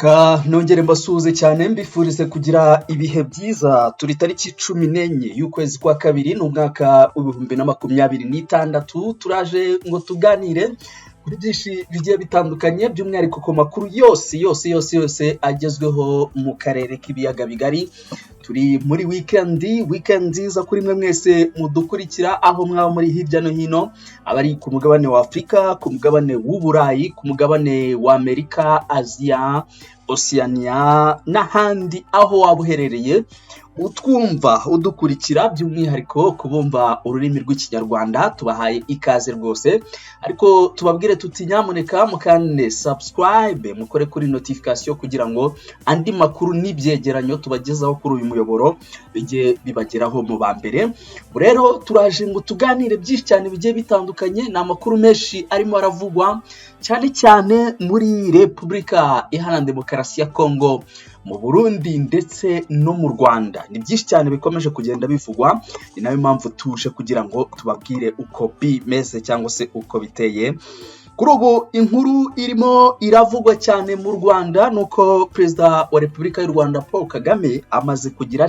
Nongere mbasuhuze cyane mbifurize kugira ibihe byiza. Turi tariki 14 y'ukwezi kwa kabiri n'umwaka w'2026. Turaje ngo tuganire kuri byinshi bigiye bitandukanye, by'umwihariko ku makuru yose agezweho mu karere k'ibiyaga bigari. Turi muri weekend nziza kuri mwe mwese mudukurikira aho mwaba muri hirya no hino, abari ku mugabane wa Afrika, ku mugabane w'Uburayi, ku mugabane wa Amerika, Asia, Oceania n'ahandi aho waba uherereye utwumva udukurikira, by'umwihariko kubumva ururimi rw'ikinyarwanda. Tubahaye ikaze rwose, ariko tubabwire tuti nyamuneka mukande subscribe, mukore kuri notification kugira ngo andi makuru n'ibyegeranyo tubagezaho kuri uyu muyoboro bijye bibageraho mu bambere. Rero turaje ngo tuganire byinshi cyane bigiye bitandukanye. Ni amakuru menshi arimo aravugwa cyane muri Repubulika Iharanira Demokarasi ya Kongo, mu Burundi ndetse no mu Rwanda. Ni byinshi cyane bikomeje kugenda bivugwa, ni nayo mpamvu tuje kugira ngo tubabwire uko bimeze cyangwa se uko biteye. Kuri ubu inkuru irimo iravugwa cyane mu Rwanda nuko Perezida wa Repubulika y'u Rwanda Paul Kagame amaze kugira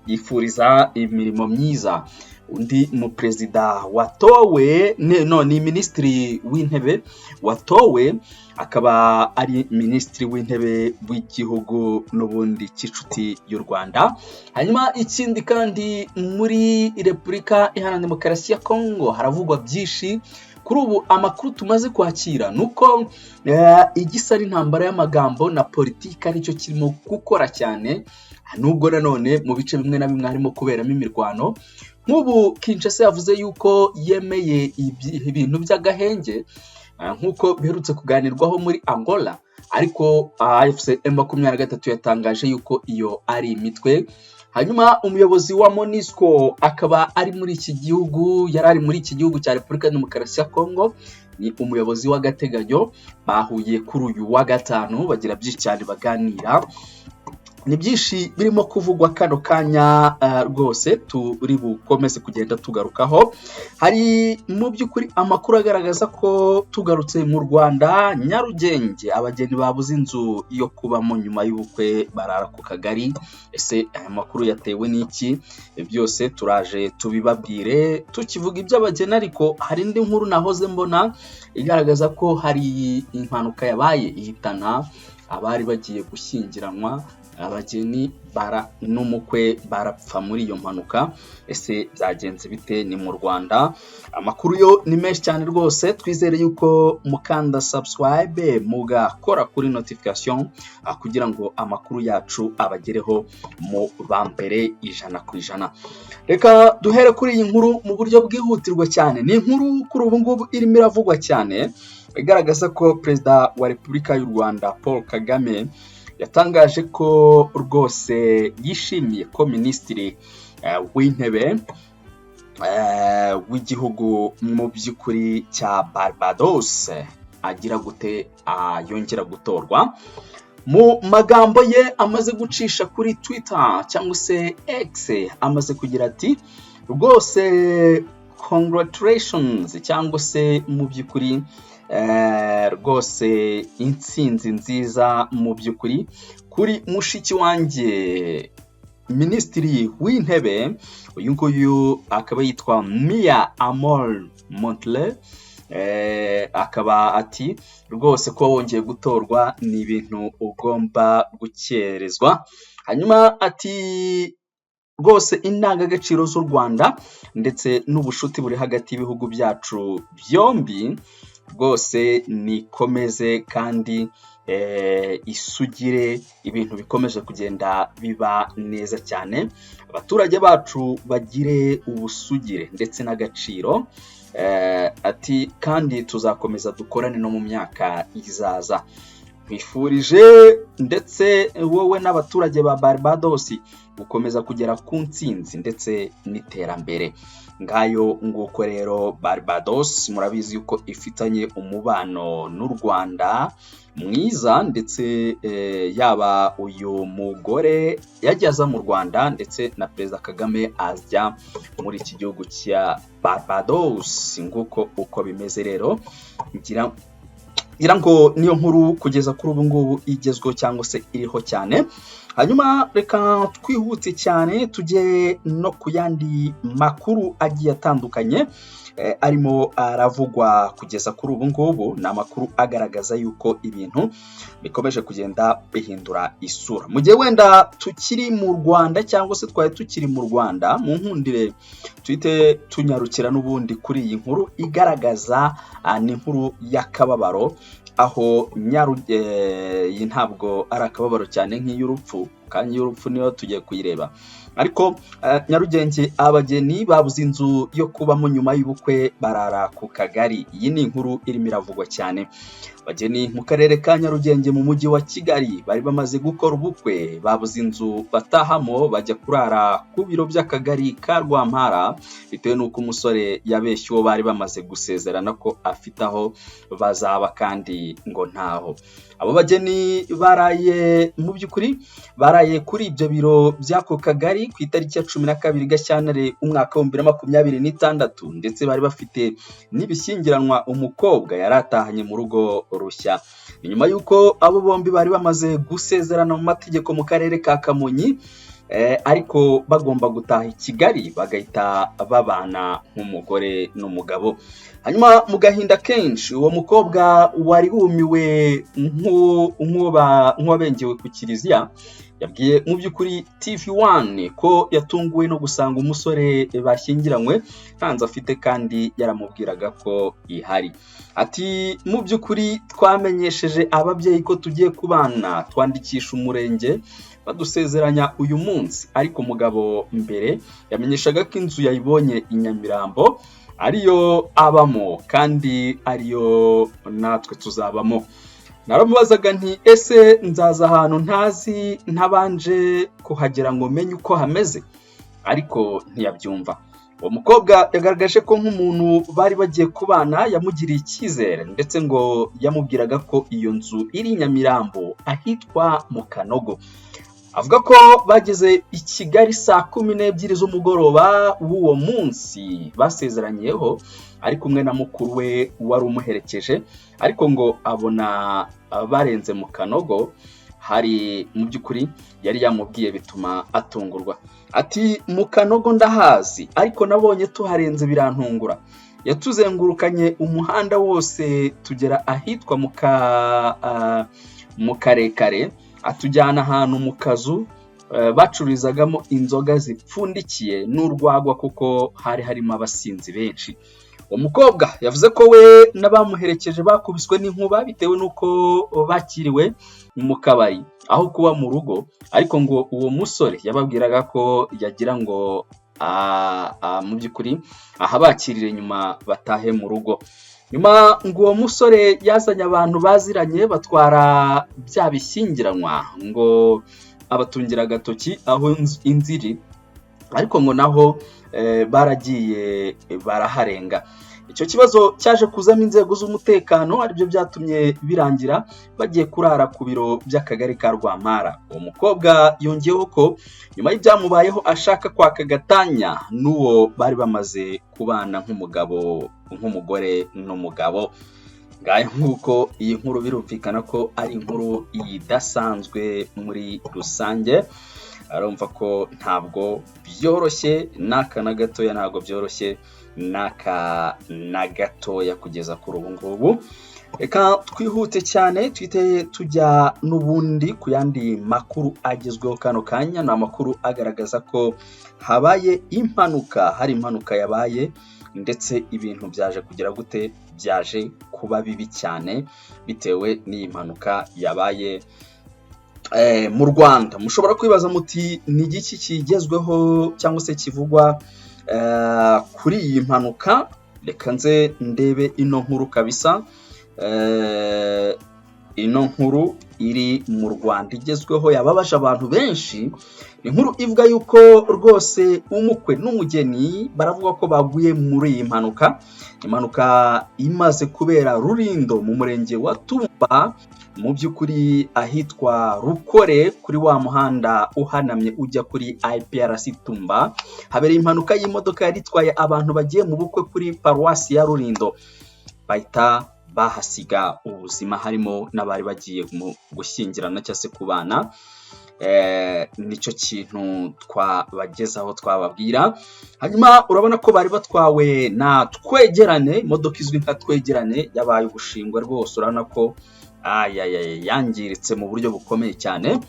yifuriza imirimo myiza undi mu perezida watowe, ni minisitiri w'intebe watowe, akaba ari minisitiri w'intebe w'igihugu n'ubundi cy'inshuti y'u Rwanda. Hanyuma ikindi kandi muri Repubulika Iharanira Demokarasi ya Kongo haravugwa byinshi. Kuri ubu amakuru tumaze kwakira nuko igisa n'intambara y'amagambo na politiki aricyo kirimo gukora cyane, nubwo nanone mu bice bimwe na bimwe harimo kuberamo imirwano. Nk'ubu Kinshasa yavuze yuko yemeye ibintu by'agahenge nk'uko biherutse kuganirwaho muri Angola, ariko AFC M23 yatangaje yuko iyo ari imitwe. Hanyuma umuyobozi wa MONUSCO akaba ari muri iki gihugu, yarari muri iki gihugu cya Repubulika ya Demokarasi ya Kongo, ni umuyobozi w'agateganyo. Bahuye kuri uyu wa gatanu bagira byinshi cyane baganira. Ni byinshi birimo kuvugwa kano kanya rwose turi bukomeze kugenda tugarukaho. Hari mu by'ukuri amakuru agaragaza ko tugarutse mu Rwanda, Nyarugenge abageni babuze inzu yo kubamo nyuma y'ubukwe barara ku kagari. Ese aya makuru yatewe n'iki? Byose turaje tubibabwire. Tukivuga iby'abageni ariko hari indi nkuru nahoze mbona igaragaza ko hari impanuka yabaye ihitana abari bagiye gushyingiranwa, abageni n'umukwe barapfa muri iyo mpanuka. Ese byagenze bite? Ni mu Rwanda. Amakuru yo ni menshi cyane rwose. Twizere yuko mukanda subscribe, mugakora kuri notification kugira ngo amakuru yacu abagereho mu bambere 100%. Reka duhere kuri iyi nkuru mu buryo bwihutirwa cyane. Ni inkuru kuri ubu ngubu irimo iravugwa cyane igaragaza ko Perezida wa Repubulika y'u Rwanda Paul Kagame yatangaje ko rwose yishimiye ko minisitiri w'intebe w'igihugu mu by'ukuri cya Barbados agira gute yongera gutorwa. Mu magambo ye amaze gucisha kuri Twitter cyangwa se X, amaze kugira ati rwose congratulations, cyangwa se mu by'ukuri rwose intsinzi nziza mu by'ukuri kuri mushiki wanjye minisitiri w'intebe. Uyu nguyu akaba yitwa Mia Amor Montle. Akaba ati rwose ko wongeye gutorwa ni ibintu ugomba gukerezwa. Hanyuma ati rwose indangagaciro z'u Rwanda ndetse n'ubushuti buri hagati y'ibihugu byacu byombi rwose nikomeze kandi isugire, ibintu bikomeje kugenda biba neza cyane, abaturage bacu bagire ubusugire ndetse n'agaciro. Ati kandi tuzakomeza dukorane no mu myaka izaza. Twifurije ndetse wowe n'abaturage ba Barbados gukomeza kugera ku ntsinzi ndetse n'iterambere. Ngayo nguko rero Barbados murabizi yuko ifitanye umubano n'u Rwanda mwiza, ndetse yaba uyu mugore yajyaza mu Rwanda ndetse na Perezida Kagame ajya muri iki gihugu cya Barbados. Nguko uko bimeze rero, ngira ngira ngo niyo nkuru kugeza kuri ubu ngubu igezweho cyangwa se iriho cyane. Hanyuma reka twihute cyane tujye no ku yandi makuru agiye atandukanye arimo aravugwa kugeza kuri ubu ngubu. Ni amakuru agaragaza yuko ibintu bikomeje kugenda bihindura isura. Mu gihe wenda tukiri mu Rwanda cyangwa se twari tukiri mu Rwanda, mu nkundire twite tunyarukira n'ubundi kuri iyi nkuru igaragaza ni inkuru y'akababaro, aho iyi ntabwo ari akababaro cyane nk'iy'urupfu, kandi y'urupfu niyo tugiye kuyireba. Ariko Nyarugenge, abageni babuze inzu yo kubamo nyuma y'ubukwe barara ku kagari. Iyi ni inkuru irimo iravugwa cyane. Abageni mu karere ka Nyarugenge mu mujyi wa Kigali bari bamaze gukora ubukwe, babuze inzu batahamo bajya kurara ku biro by'akagari ka Rwampara, bitewe n'uko umusore yabeshye uwo bari bamaze gusezerana ko afite aho bazaba kandi ngo ntaho. Abo bageni baraye mu by'ukuri baraye kuri ibyo biro by'ako kagari ku itariki ya 12 Gashyantare umwaka wa 2026, ndetse bari bafite n'ibishyingiranwa umukobwa yari atahanye mu rugo rushya. Nyuma y'uko abo bombi bari bamaze gusezerana mu mategeko mu karere ka Kamonyi, ariko bagomba gutaha i Kigali bagahita babana nk'umugore n'umugabo. Hanyuma mu gahinda kenshi uwo mukobwa wari wumiwe nk'uwabengewe ku kiliziya yabwiye mu by'ukuri TV1 ko yatunguwe no gusanga umusore bashyingiranywe ntanze afite, kandi yaramubwiraga ko ihari. Ati mu by'ukuri twamenyesheje ababyeyi ko tugiye kubana, twandikisha umurenge badusezeranya uyu munsi, ariko umugabo mbere yamenyeshaga ko inzu yayibonye i Nyamirambo ariyo abamo kandi ariyo natwe tuzabamo. Naramubazaga nti ese nzaza ahantu ntazi ntabanje kuhagera ngo menye uko hameze, ariko ntiyabyumva. Uwo mukobwa yagaragaje ko nk'umuntu bari bagiye kubana yamugiriye icyizere, ndetse ngo yamubwiraga ko iyo nzu iri i Nyamirambo ahitwa mu Kanogo. Avuga ko bageze i Kigali saa 12 z'umugoroba w'uwo munsi basezeranyeho, ari kumwe na mukuru we wari umuherekeje, ariko ngo abona barenze mu Kanogo hari mu by'ukuri yari yamubwiye bituma atungurwa. Ati mu Kanogo ndahazi, ariko nabonye tuharenze birantungura. Yatuzengurukanye umuhanda wose tugera ahitwa mu Karekare, atujyana ahantu mu kazu bacururizagamo inzoga zipfundikiye n'urwagwa kuko hari harimo abasinzi benshi. Umukobwa yavuze ko we n'abamuherekeje bakubiswe n'inkuba bitewe n'uko bakiriwe mu kabari aho kuba mu rugo, ariko ngo uwo musore yababwiraga ko yagira ngo mu by'ukuri aha bakirire nyuma batahe mu rugo. Nyuma ngo uwo musore yazanye abantu baziranye batwara bya bishyingiranwa ngo abatungira agatoki aho inziri, ariko ngo naho baragiye baraharenga. Icyo kibazo cyaje kuzamo inzego z'umutekano, aribyo byatumye birangira bagiye kurara ku biro by'akagari ka Rwampara. Uwo mukobwa yongeyeho ko nyuma y'ibyamubayeho ashaka kwaka gatanya n'uwo bari bamaze kubana nk'umugore n'umugabo. Ngaho nk'uko iyi nkuru birumvikana ko ari inkuru idasanzwe muri rusange. Arumva ko ntabwo byoroshye n'aka na gatoya, ntabwo byoroshye n'aka na gatoya kugeza kuri ubu ngubu. Reka twihute cyane twite tujya n'ubundi ku yandi makuru agezweho kano kanya. Ni amakuru agaragaza ko habaye impanuka, hari impanuka yabaye, ndetse ibintu byaje kugira gute, byaje kuba bibi cyane bitewe n'iyi mpanuka yabaye mu Rwanda. Mushobora kwibaza muti ni igiki kigezweho cyangwa se kivugwa kuri iyi mpanuka. Reka nze ndebe ino nkuru kabisa. Ino nkuru iri mu Rwanda igezweho yababaje abantu benshi. Inkuru ivuga yuko rwose umukwe n'umugeni baravuga ko baguye muri iyi mpanuka. Impanuka imaze kubera Rulindo mu murenge wa Tumba, mu by'ukuri ahitwa Rukore kuri wa muhanda uhanamye ujya kuri IPRC Tumba. Habereye impanuka y'imodoka yari itwaye abantu bagiye mu bukwe kuri paruwasi ya Rulindo, bahita bahasiga ubuzima, harimo n'abari bagiye mu gushyingirana cyangwa se kubana. Nicyo kintu twabagezaho twababwira. Hanyuma urabona ko bari batwawe na Twegerane, imodoka izwi nka Twegerane yabaye ubushingwe rwose, urabona ko yangiritse mu buryo bukomeye cyane.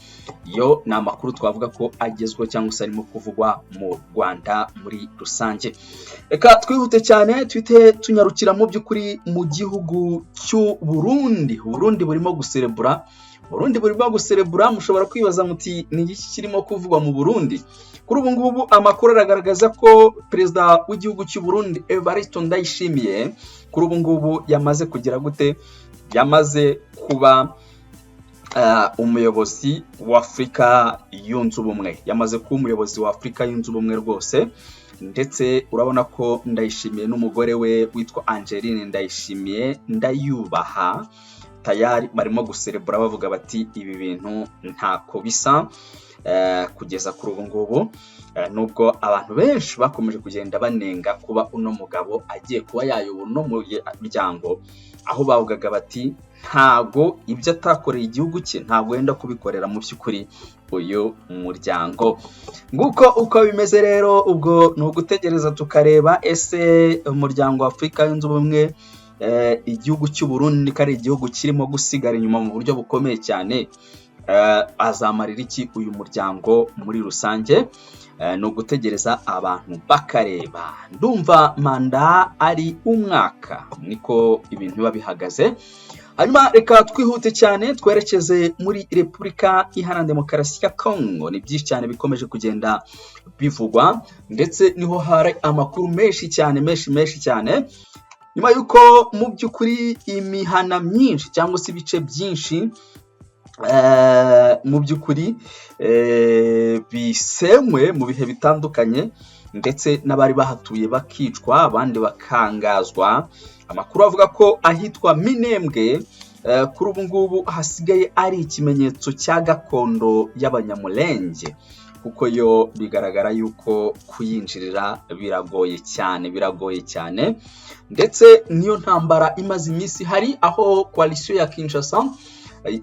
Yo ni amakuru twavuga ko agezweho cyangwa se arimo kuvugwa mu Rwanda muri rusange. Reka twihute cyane tuhite tunyarukira mu by'ukuri mu gihugu cy'u Burundi. Burundi burimo guserebura. Mushobora kwibaza muti ni iki kirimo kuvugwa mu Burundi? Kuri ubu ngubu amakuru aragaragaza ko perezida w'igihugu cy'u Burundi Evariste Ndayishimiye kuri ubu ngubu yamaze kugira gute, yamaze kuba umuyobozi wa Afurika yunze ubumwe. Yamaze kuba umuyobozi wa Afurika yunze ubumwe rwose, ndetse urabona ko Ndayishimiye n'umugore we witwa Angeline Ndayishimiye Ndayubaha tayari barimo guserebura bavuga bati ibi bintu ntako bisa. Kugeza kuri ubu ngubu nubwo abantu benshi bakomeje kugenda banenga kuba uno mugabo agiye kuba yayobora uno muryango, aho bavugaga bati ntago ibyo atakoreye igihugu cye ntabwo yenda kubikorera mu by'ukuri uyu muryango. Nguko uko bimeze rero, ubwo ni ugutegereza tukareba ese umuryango wa Afurika yunze ubumwe, igihugu cy'u Burundi ko ari igihugu kirimo gusigara inyuma mu buryo bukomeye cyane, azamarira iki uyu muryango muri rusange? Ni ugutegereza abantu bakareba. Ndumva manda ari umwaka, niko ibintu biba bihagaze. Hanyuma reka twihute cyane twerekeze muri Repubulika Iharanira Demokarasi ya Kongo. Ni byinshi cyane bikomeje kugenda bivugwa, ndetse niho hari amakuru menshi cyane nyuma yuko mu by'ukuri imihana myinshi cyangwa se ibice byinshi mu by'ukuri bisenywe mu bihe bitandukanye, ndetse n'abari bahatuye bakicwa abandi bakangazwa. Amakuru avuga ko ahitwa Minembwe kuri ubu ngubu hasigaye ari ikimenyetso cya gakondo y'Abanyamulenge, kuko yo bigaragara yuko kuyinjirira biragoye cyane, ndetse niyo ntambara imaze iminsi hari, aho coalition ya Kinshasa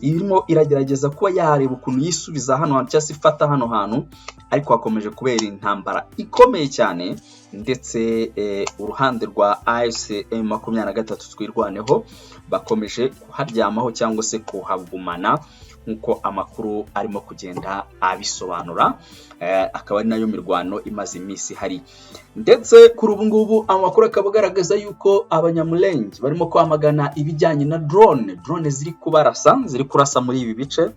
irimo iragerageza kuba yareba ukuntu yisubiza hano hantu cyangwa se ifata hano hantu, ariko hakomeje kubera intambara ikomeye cyane, ndetse uruhande rwa AFC/M23 twirwaneho bakomeje kuharyamaho cyangwa se kuhagumana, nkuko amakuru arimo kugenda abisobanura. Akaba ari nayo mirwano imaze iminsi hari, ndetse kuri ubu ngubu amakuru akaba agaragaza yuko Abanyamulenge barimo kwamagana ibijyanye na drone ziri kurasa muri ibi bice,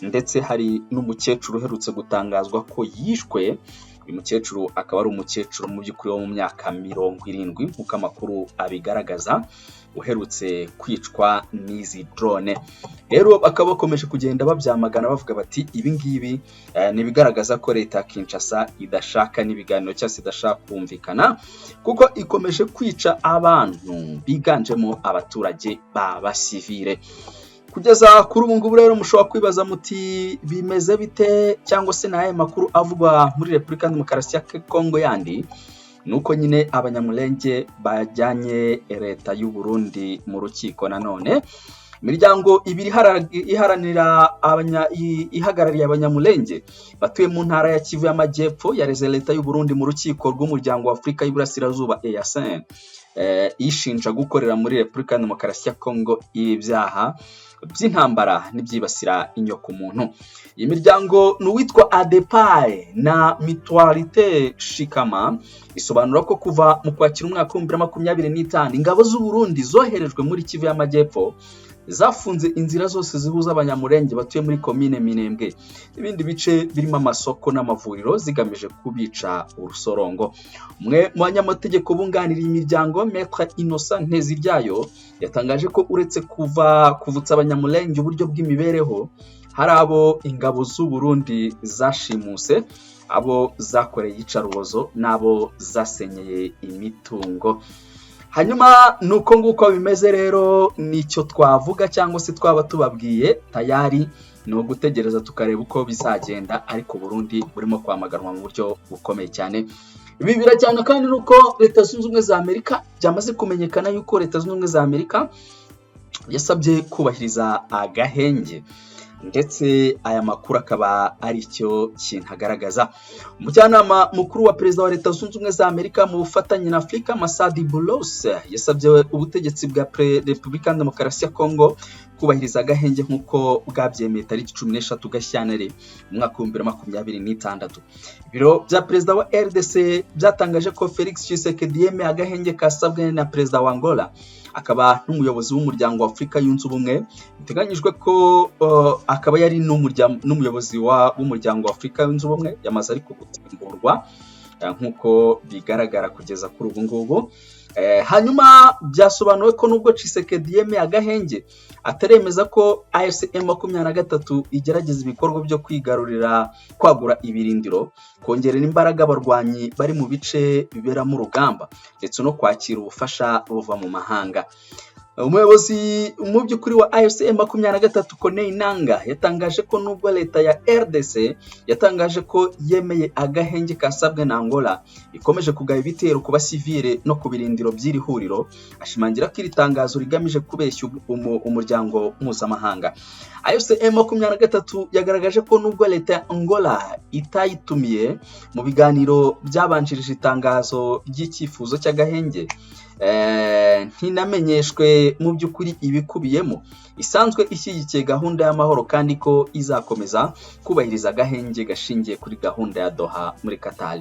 ndetse hari n'umukecuru uherutse gutangazwa ko yishwe. Uyu mukecuru akaba ari umukecuru mu by'ukuri wo mu myaka 70 nk'uko amakuru abigaragaza, uherutse kwicwa n'izi drone. Rero bakaba bakomeje kugenda babyamagana bavuga bati ibi ngibi nibigaragaza ko leta ya Kinshasa idashaka n'ibiganiro cyangwa idashaka kumvikana, kuko ikomeje kwica abantu biganjemo abaturage b'abasivile. Kugeza kuri ubu ngubu rero mushobora kwibaza muti bimeze bite, cyangwa se naye makuru avugwa muri Repubulika Demokarasi ya Kongo yandi, nuko nyine Abanyamulenge bajyanye leta y'u Burundi mu rukiko. Nanone imiryango ibiri ihagarariye Abanyamulenge batuye mu ntara ya Kivu y'Amajyepfo yareze leta y'u Burundi mu rukiko rw'umuryango wa Afurika y'Iburasirazuba EAC, ishinja gukorera muri Repubulika Demokarasi ya Kongo ibyaha by'intambara n'ibyibasira inyoko muntu. Iyi miryango n'uwitwa ADEPAE na Mutualité Shikama isobanura ko kuva mu kwakira umwaka wa 2025 ingabo z'u Burundi zoherejwe muri Kivu y'Amajyepfo zafunze inzira zose zihuza Abanyamulenge batuye muri commune Minembwe ibindi bice birimo amasoko n'amavuriro zigamije kubica urusorongo. Umwe mu banyamategeko bunganira imiryango Maître Innocent Nteziryayo yatangaje ko uretse kuvutsa Abanyamulenge uburyo bw'imibereho, hari abo ingabo z'u Burundi zashimuse, abo zakoreye iyicarubozo, n'abo zasenyeye imitungo. Hanyuma nuko nguko bimeze rero, nicyo twavuga cyangwa se twaba tubabwiye. Tayari no gutegereza tukareba uko bizagenda, ariko Burundi burimo kwamaganwa mu buryo bukomeye cyane. Ibi birajyana kandi nuko Leta Zunze Ubumwe za Amerika byamaze kumenyekana yuko Leta Zunze Ubumwe za Amerika yasabye kubahiriza agahenge, ndetse aya makuru akaba ari cyo kintu agaragaza. Umujyanama mukuru wa perezida wa Leta Zunze Ubumwe za Amerika mu bufatanye na Afurika, Masadi Boulos, yasabye ubutegetsi bwa Repubulika ya Demokarasi ya Kongo kubahiriza agahenge nk'uko bwabyemeye tariki 13 Gashyantare mu mwaka wa 2026. Ibiro bya perezida wa RDC byatangaje ko Felix Tshisekedi yemeye agahenge kasabwe na perezida wa Angola, akaba n'umuyobozi w'umuryango wa Afurika yunze ubumwe. Biteganyijwe ko akaba yari n'umuyobozi w'umuryango wa Afurika yunze ubumwe, yamaze ariko gusimburwa nk'uko bigaragara kugeza kuri ubu ngubu. Hanyuma byasobanuwe ko nubwo Tshisekedi yemeye agahenge, ataremeza ko AFC/M23 igerageza ibikorwa byo kwagura ibirindiro, kongerera imbaraga abarwanyi bari mu bice biberamo urugamba, ndetse no kwakira ubufasha buva mu mahanga. Umuyobozi mu by'ukuri wa AFC/M23 Corneille Nangaa yatangaje ko nubwo leta ya RDC yatangaje ko yemeye agahenge kasabwe na Angola, ikomeje kugaba ibitero ku basivile no ku birindiro by'iri huriro, ashimangira ko iri tangazo rigamije kubeshya umuryango mpuzamahanga. AFC/M23 yagaragaje ko nubwo leta ya Angola itayitumiye mu biganiro byabanjirije itangazo ry'icyifuzo cy'agahenge, ntinamenyeshwe mu by'ukuri ibikubiyemo, isanzwe ishyigikiye gahunda y'amahoro kandi ko izakomeza kubahiriza agahenge gashingiye kuri gahunda ya Doha muri Qatar.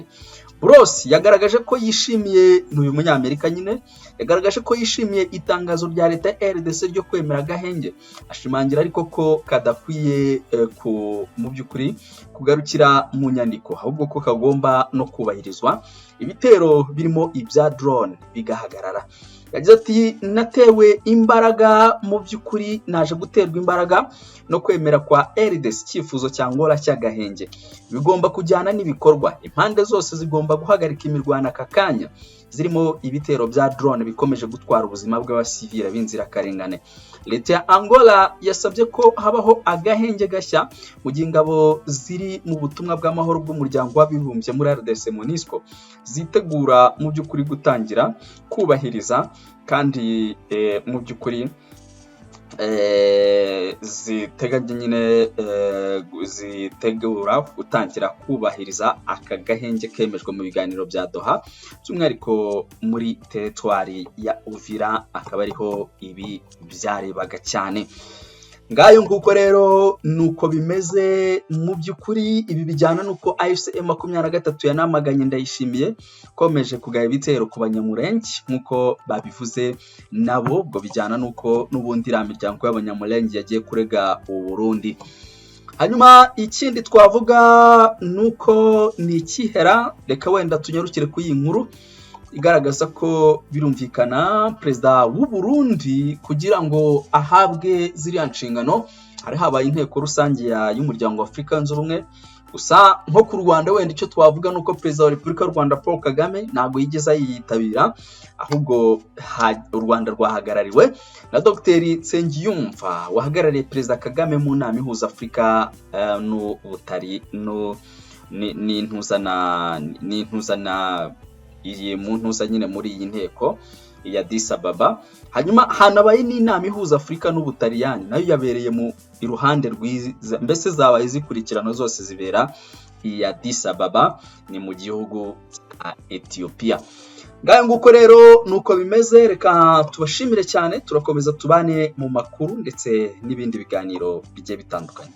Boulos yagaragaje ko yishimiye, n'uyu munyamerika nyine yagaragaje ko yishimiye itangazo rya leta ya RDC ryo kwemera agahenge, ashimangira ariko ko kadakwiye mu by'ukuri kugarukira mu nyandiko, ahubwo ko kagomba no kubahirizwa, ibitero birimo ibya drone bigahagarara. Yagize ati natewe imbaraga, mu by'ukuri naje guterwa imbaraga no kwemera kwa RDC icyifuzo cya Angola cy'agahenge, bigomba kujyana n'ibikorwa. Impande zose zigomba guhagarika imirwano aka kanya, zirimo ibitero bya drone bikomeje gutwara ubuzima bw'abasivile b'inzirakarengane. Leta ya Angola yasabye ko habaho agahenge gashya mu gihe ingabo ziri mu butumwa bw'amahoro bw'umuryango w'abibumbye muri RDC MONUSCO zitegura mu by'ukuri gutangira kubahiriza, kandi mu by'ukuri zitegura gutangira kubahiriza aka gahenge kemejwe mu biganiro bya Doha, by'umwihariko muri teritwari ya Uvira, akaba ariho ibi byarebaga cyane. Ngayo nguko rero nuko bimeze mu by'ukuri. Ibi bijyana nuko AFC/M23 yanamaganye Ndayishimiye komeje kugaya ibitero ku Banyamulenge nkuko babivuze nabo, ubwo bijyana nuko nubundi ira miryango y'Abanyamulenge yagiye kurega u Burundi. Hanyuma ikindi twavuga nuko ni ikihera, reka wenda tunyarukire ku iyi nkuru igaragaza ko birumvikana perezida w'u Burundi kugira ngo ahabwe ziriya nshingano hari habaye inteko rusange y'umuryango wa Afurika yunze ubumwe. Gusa nko ku Rwanda wenda icyo twavuga nuko perezida wa Repubulika y'u Rwanda Paul Kagame ntabwo yigeze yitabira, ahubwo u Rwanda rwahagarariwe na Dr Nsengiyumva wahagarariye perezida Kagame mu nama ihuza Afurika n'Ubutari n'intuzana iyi mu ntuza nyine muri iyi nteko ya Addis Ababa. Hanyuma hanabaye n'inama ihuza Afurika n'Ubutaliyani, nayo yabereye mu iruhande rwiza, mbese zabaye zikurikirana zose zibera i Addis Ababa, ni mu gihugu cya Ethiopia. Ngayo nguko rero nuko bimeze, reka tubashimire cyane, turakomeza tubane mu makuru ndetse n'ibindi biganiro bigiye bitandukanye.